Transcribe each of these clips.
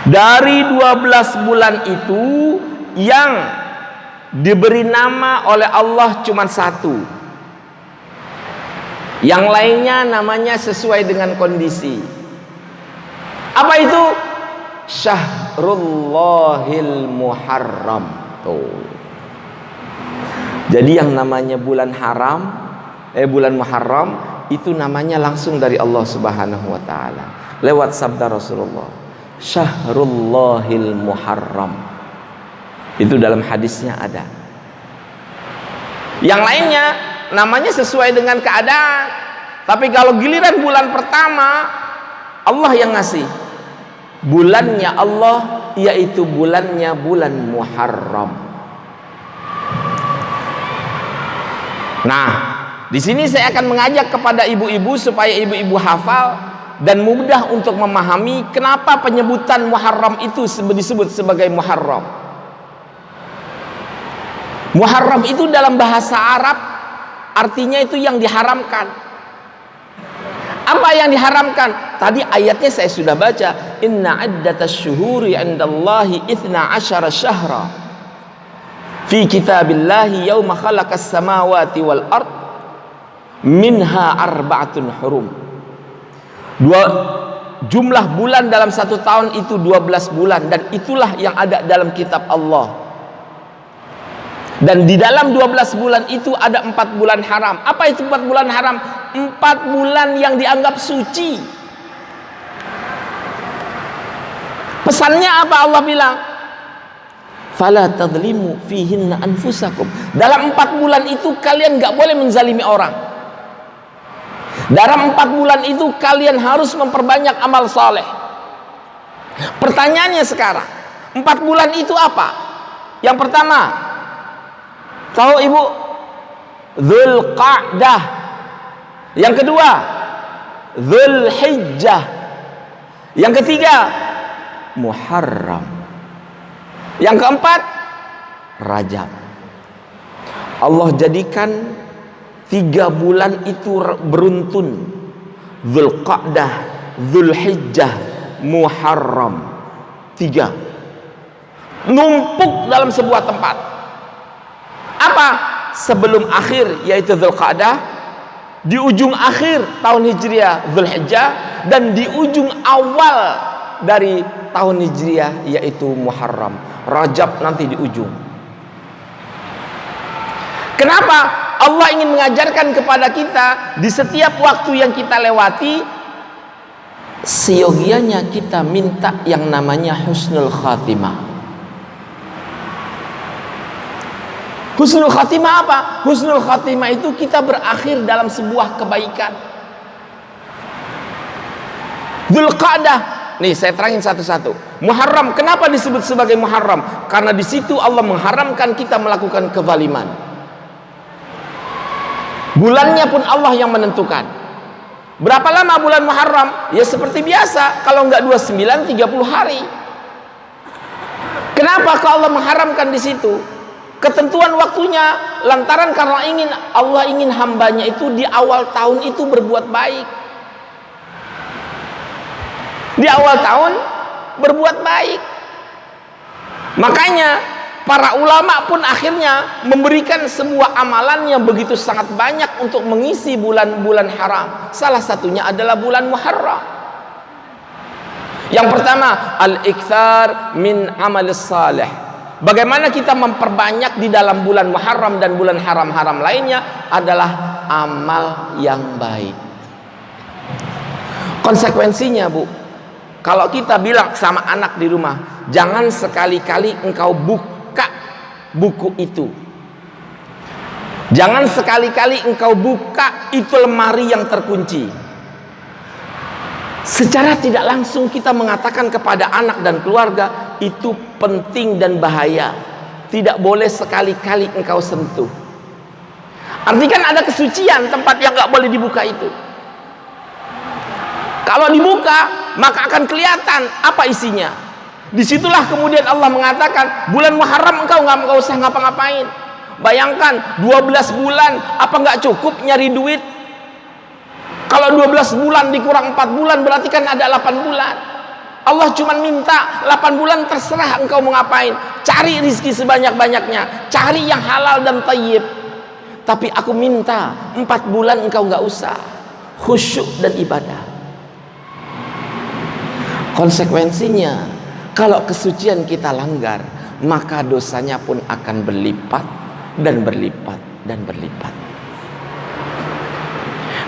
Dari 12 bulan itu yang diberi nama oleh Allah cuma satu. Yang lainnya namanya sesuai dengan kondisi. Apa itu? Syahrullahil Muharram. Tuh. Jadi yang namanya bulan haram, bulan Muharram itu namanya langsung dari Allah Subhanahu wa taala lewat sabda Rasulullah. Syahrullahil Muharram. Itu dalam hadisnya ada. Yang lainnya namanya sesuai dengan keadaan. Tapi kalau giliran bulan pertama Allah yang ngasih. Bulannya Allah yaitu bulannya bulan Muharram. Nah, di sini saya akan mengajak kepada ibu-ibu supaya ibu-ibu hafal dan mudah untuk memahami kenapa penyebutan Muharram itu disebut sebagai Muharram. Muharram itu dalam bahasa Arab artinya itu yang diharamkan. Apa yang diharamkan? Tadi ayatnya saya sudah baca. Inna iddatasy syuhuri 'indallahi 12 syahra fi kitabillahi yauma khalaqas samawati wal ard minha arba'atun hurum. Jumlah bulan dalam satu tahun itu 12 bulan dan itulah yang ada dalam kitab Allah. Dan di dalam 12 bulan itu ada 4 bulan haram. Apa itu 4 bulan haram? 4 bulan yang dianggap suci. Pesannya apa Allah bilang? Fala tadlimu fihinna anfusakum. Dalam 4 bulan itu kalian gak boleh menzalimi orang. Dalam 4 bulan itu kalian harus memperbanyak amal saleh. Pertanyaannya sekarang, 4 bulan itu apa? Yang pertama, tahu ibu? Dzulqa'dah. Yang kedua, Dzulhijjah. Yang ketiga, Muharram. Yang keempat, Rajab. Allah jadikan 3 bulan itu beruntun. Dzulqa'dah, Dzulhijjah, Muharram. 3 numpuk dalam sebuah tempat. Apa? Sebelum akhir yaitu Dzulqa'dah, di ujung akhir tahun Hijriah Dzulhijjah, dan di ujung awal dari tahun Hijriah yaitu Muharram. Rajab nanti di ujung. Kenapa? Allah ingin mengajarkan kepada kita di setiap waktu yang kita lewati, seyogianya kita minta yang namanya husnul khatimah. Husnul khatimah apa? Husnul khatimah itu kita berakhir dalam sebuah kebaikan. Dzulqa'dah. Nih saya terangin satu-satu. Muharram, kenapa disebut sebagai Muharram? Karena di situ Allah mengharamkan kita melakukan kezaliman. Bulannya pun Allah yang menentukan. Berapa lama bulan Muharram? Ya seperti biasa, kalau enggak 29, 30 hari. Kenapa Allah mengharamkan di situ? Ketentuan waktunya lantaran karena Allah ingin hambanya itu di awal tahun itu berbuat baik. Di awal tahun berbuat baik. Makanya para ulama pun akhirnya memberikan sebuah amalan yang begitu sangat banyak untuk mengisi bulan-bulan haram. Salah satunya adalah bulan Muharram. Yang pertama, al-iktsar min amalis salih. Bagaimana kita memperbanyak di dalam bulan Muharram dan bulan haram-haram lainnya adalah amal yang baik. Konsekuensinya, Bu, kalau kita bilang sama anak di rumah, jangan sekali-kali engkau buka buku itu. Jangan sekali-kali engkau buka itu lemari yang terkunci. Secara tidak langsung kita mengatakan kepada anak dan keluarga, itu penting dan bahaya. Tidak boleh sekali-kali engkau sentuh. Artinya kan ada kesucian tempat yang gak boleh dibuka itu. Kalau dibuka, maka akan kelihatan apa isinya. Disitulah kemudian Allah mengatakan, bulan Muharram engkau nggak usah ngapa-ngapain. Bayangkan 12 bulan, apa nggak cukup nyari duit? Kalau 12 bulan dikurang 4 bulan berarti kan ada 8 bulan. Allah cuma minta 8 bulan terserah engkau mau ngapain, cari rizki sebanyak-banyaknya, cari yang halal dan thayyib. Tapi aku minta 4 bulan engkau nggak usah khusyuk dan ibadah. Konsekuensinya, kalau kesucian kita langgar, maka dosanya pun akan berlipat dan berlipat dan berlipat.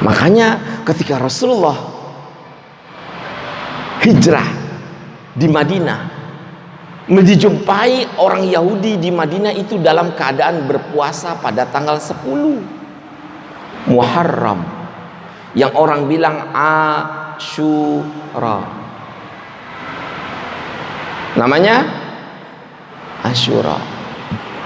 Makanya ketika Rasulullah hijrah di Madinah, menjumpai orang Yahudi di Madinah itu dalam keadaan berpuasa pada tanggal 10 Muharram, yang orang bilang Asyura. Namanya Asyura.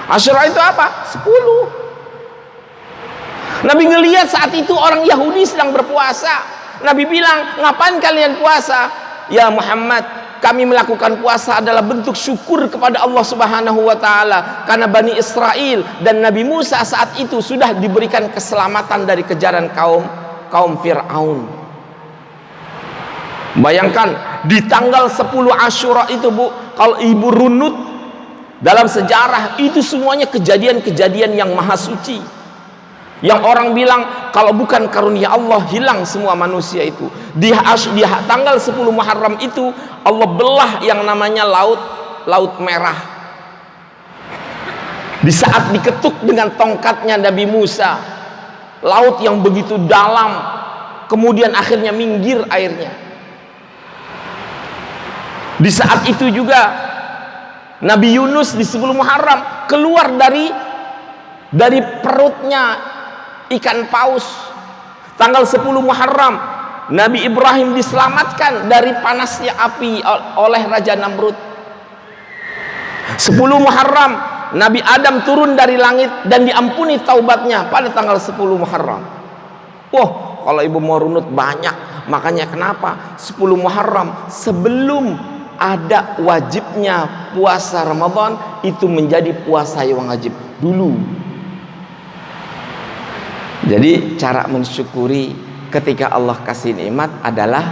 Asyura itu apa? 10. Nabi ngelihat saat itu orang Yahudi sedang berpuasa. Nabi bilang, ngapain kalian puasa? Ya Muhammad, kami melakukan puasa adalah bentuk syukur kepada Allah Subhanahu wa Ta'ala, karena Bani Israel dan Nabi Musa saat itu sudah diberikan keselamatan dari kejaran kaum Fir'aun. Bayangkan di tanggal 10 Asyura itu, Bu, kalau ibu runut dalam sejarah itu semuanya kejadian-kejadian yang maha suci, yang orang bilang kalau bukan karunia Allah hilang semua manusia itu. Di tanggal 10 Muharram itu Allah belah yang namanya laut merah. Di saat diketuk dengan tongkatnya Nabi Musa, laut yang begitu dalam, kemudian akhirnya minggir airnya. Di saat itu juga Nabi Yunus di 10 Muharram keluar dari perutnya ikan paus. Tanggal 10 Muharram Nabi Ibrahim diselamatkan dari panasnya api oleh Raja Namrud. 10 Muharram Nabi Adam turun dari langit dan diampuni taubatnya pada tanggal 10 Muharram. Wah, kalau ibu mau runut banyak. Makanya kenapa 10 Muharram sebelum ada wajibnya puasa Ramadan itu menjadi puasa yang wajib dulu. Jadi cara mensyukuri ketika Allah kasih nikmat adalah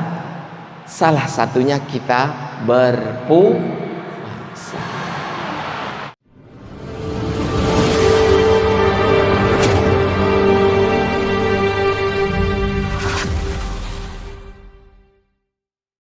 salah satunya kita berpuasa.